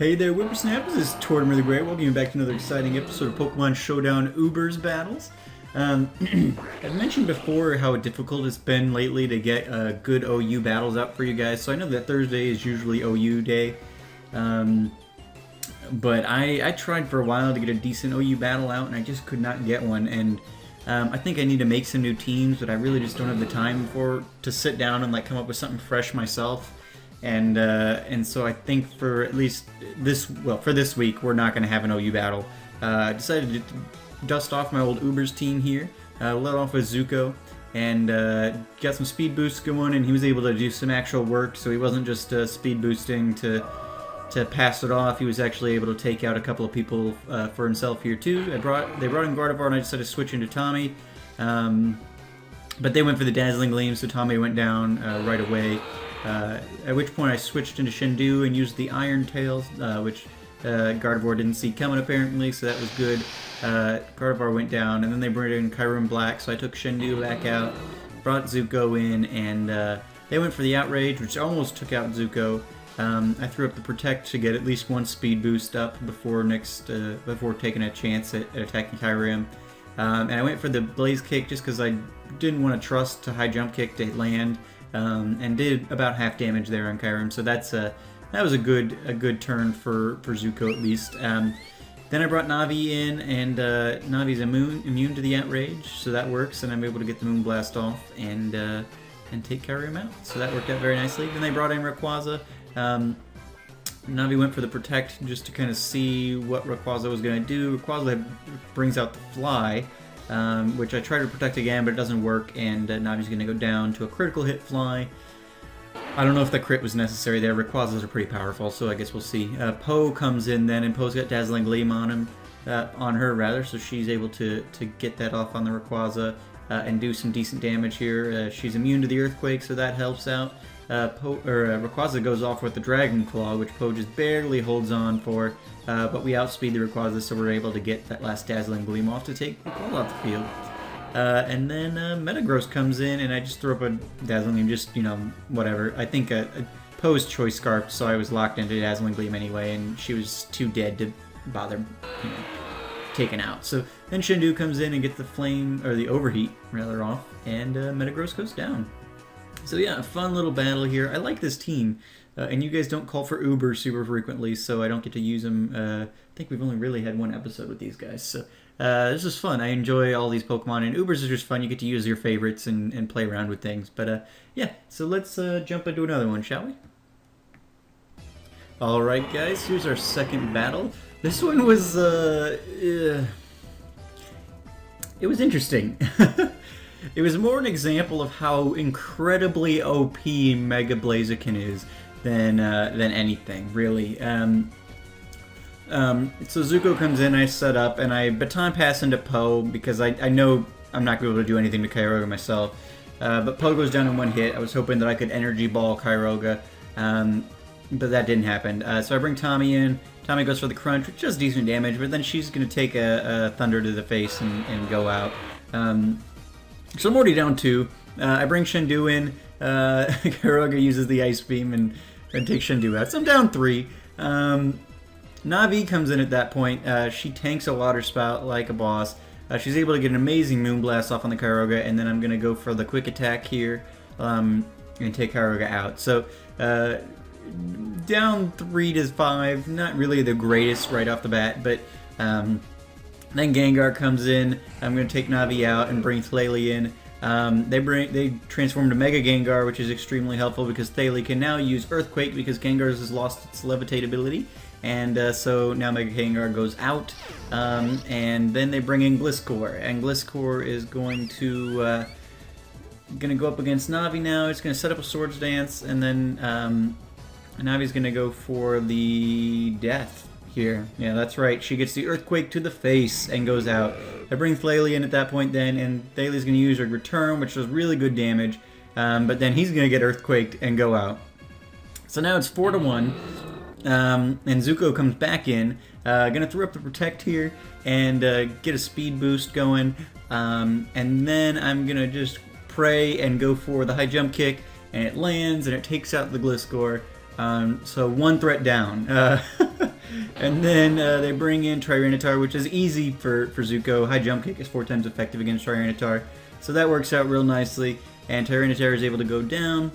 Hey there, Whippersnappers, this is Tortoise the Great. Welcome you back to another exciting episode of Pokemon Showdown Ubers Battles. I've mentioned before how difficult it's been lately to get good OU battles out for you guys, so I know that Thursday is usually OU day. But I tried for a while to get a decent OU battle out, and I just could not get one. And I think I need to make some new teams, but I really just don't have the time to sit down and come up with something fresh myself. And so I think for at least for this week, we're not going to have an OU battle. I decided to dust off my old Ubers team here, let off with Zuko, and got some speed boosts going, and he was able to do some actual work, so he wasn't just speed boosting to pass it off. He was actually able to take out a couple of people for himself here too. They brought in Gardevoir, and I decided to switch into Tommy. But they went for the Dazzling Gleam, so Tommy went down right away. At which point I switched into Shendu and used the Iron Tails, which Gardevoir didn't see coming apparently, so that was good. Gardevoir went down, and then they brought in Kyurem Black, so I took Shendu back out, brought Zuko in, and they went for the Outrage, which almost took out Zuko. I threw up the Protect to get at least one speed boost up before taking a chance at attacking Kyurem. And I went for the Blaze Kick just because I didn't want to trust to High Jump Kick to land. And did about half damage there on Kyurem, so that was a good turn for Zuko at least. Then I brought Navi in, and Navi's immune to the Outrage, so that works, and I'm able to get the Moonblast off and take Kyurem out. So that worked out very nicely. Then they brought in Rayquaza. Navi went for the Protect just to kind of see what Rayquaza was going to do. Rayquaza brings out the Fly, which I try to protect again, but it doesn't work, and Navi's going to go down to a critical hit Fly. I don't know if the crit was necessary there. Rayquazas are pretty powerful, so I guess we'll see. Poe comes in then, and Poe's got Dazzling Gleam on her, so she's able to get that off on the Rayquaza and do some decent damage here. She's immune to the Earthquake, so that helps out. Rayquaza goes off with the Dragon Claw, which Poe just barely holds on for, but we outspeed the Rayquaza, so we're able to get that last Dazzling Gleam off to take Rayquaza off the field. And then Metagross comes in, and I just throw up a Dazzling Gleam, just, whatever. I think Poe's Choice Scarf, so I was locked into Dazzling Gleam anyway, and she was too dead to bother, taken out. So then Shendu comes in and gets the Flame, or the Overheat, rather, off, and Metagross goes down. So yeah, a fun little battle here. I like this team, and you guys don't call for Uber super frequently, so I don't get to use them. I think we've only really had one episode with these guys, so this is fun. I enjoy all these Pokemon, and Ubers are just fun. You get to use your favorites and play around with things. But yeah, so let's jump into another one, shall we? Alright guys, here's our second battle. This one was, it was interesting. It was more an example of how incredibly OP Mega Blaziken is than anything, really. So Zuko comes in, I set up, and I baton pass into Poe because I know I'm not going to be able to do anything to Kyogre myself. But Poe goes down in one hit. I was hoping that I could Energy Ball Kyogre, but that didn't happen. So I bring Tommy in. Tommy goes for the Crunch, which does decent damage, but then she's going to take a Thunder to the face and go out. So I'm already down 2. I bring Shendu in. Kyogre uses the Ice Beam and takes Shendu out. So I'm down 3. Navi comes in at that point. She tanks a Water Spout like a boss. She's able to get an amazing Moonblast off on the Kyogre, and then I'm going to go for the Quick Attack here and take Kyogre out. So down 3 to 5, not really the greatest right off the bat, but then Gengar comes in. I'm going to take Navi out and bring Thaley in. They transform to Mega Gengar, which is extremely helpful because Thaley can now use Earthquake because Gengar has lost its Levitate ability. And so now Mega Gengar goes out. And then they bring in Gliscor. And Gliscor is going to go up against Navi now. It's going to set up a Swords Dance. And then Navi's going to go for the Death here. Yeah, that's right. She gets the Earthquake to the face and goes out. I bring Thaley in at that point then, and Thaley's going to use her Return, which does really good damage. But then he's going to get Earthquaked and go out. So now it's 4 to 1. And Zuko comes back in. Gonna throw up the Protect here and get a speed boost going. And then I'm gonna just pray and go for the High Jump Kick, and it lands and it takes out the Gliscor. So one threat down. And then they bring in Tyranitar, which is easy for Zuko. High jump kick is 4 times effective against Tyranitar. So that works out real nicely. And Tyranitar is able to go down.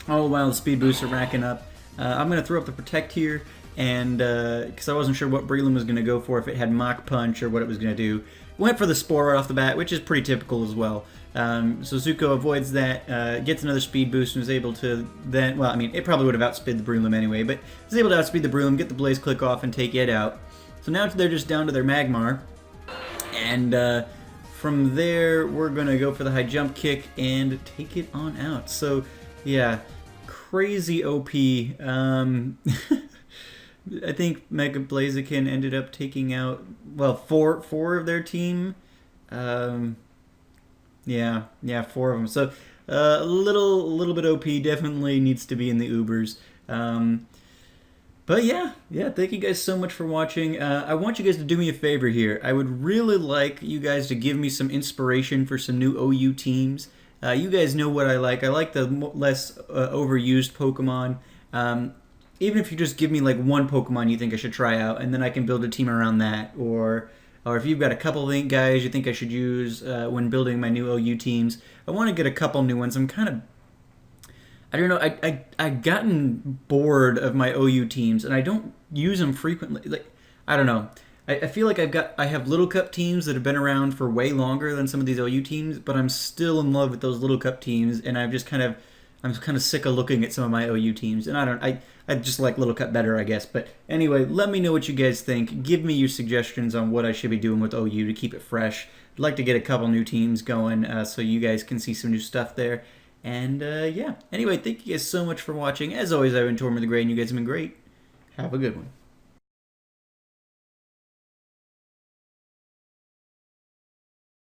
All the while the speed boosts are racking up. I'm going to throw up the Protect here. And because I wasn't sure what Breloom was going to go for, if it had Mach Punch or what it was going to do. Went for the Spore right off the bat, which is pretty typical as well. So Zuko avoids that, gets another speed boost, and was able to then, well, I mean, it probably would have outspeed the Breloom anyway, but was able to outspeed the Breloom, get the Blaze Click off, and take it out. So now they're just down to their Magmar, and from there, we're going to go for the high jump kick and take it on out. So, yeah, crazy OP. I think Mega Blaziken ended up taking out, well, four of their team. Yeah, 4 of them. So a little bit OP, definitely needs to be in the Ubers. But yeah, thank you guys so much for watching. I want you guys to do me a favor here. I would really like you guys to give me some inspiration for some new OU teams. You guys know what I like. I like the less overused Pokemon. Even if you just give me like one Pokemon you think I should try out, and then I can build a team around that. Or if you've got a couple of guys you think I should use when building my new OU teams. I want to get a couple new ones. I'm kind of, I don't know, I've gotten bored of my OU teams, and I don't use them frequently. Like, I don't know. I feel like I have Little Cup teams that have been around for way longer than some of these OU teams, but I'm still in love with those Little Cup teams, and I'm kind of sick of looking at some of my OU teams, and I just like Little Cup better, I guess. But anyway, let me know what you guys think. Give me your suggestions on what I should be doing with OU to keep it fresh. I'd like to get a couple new teams going so you guys can see some new stuff there. And yeah, anyway, thank you guys so much for watching. As always, I've been Torm the Gray, and you guys have been great. Have a good one.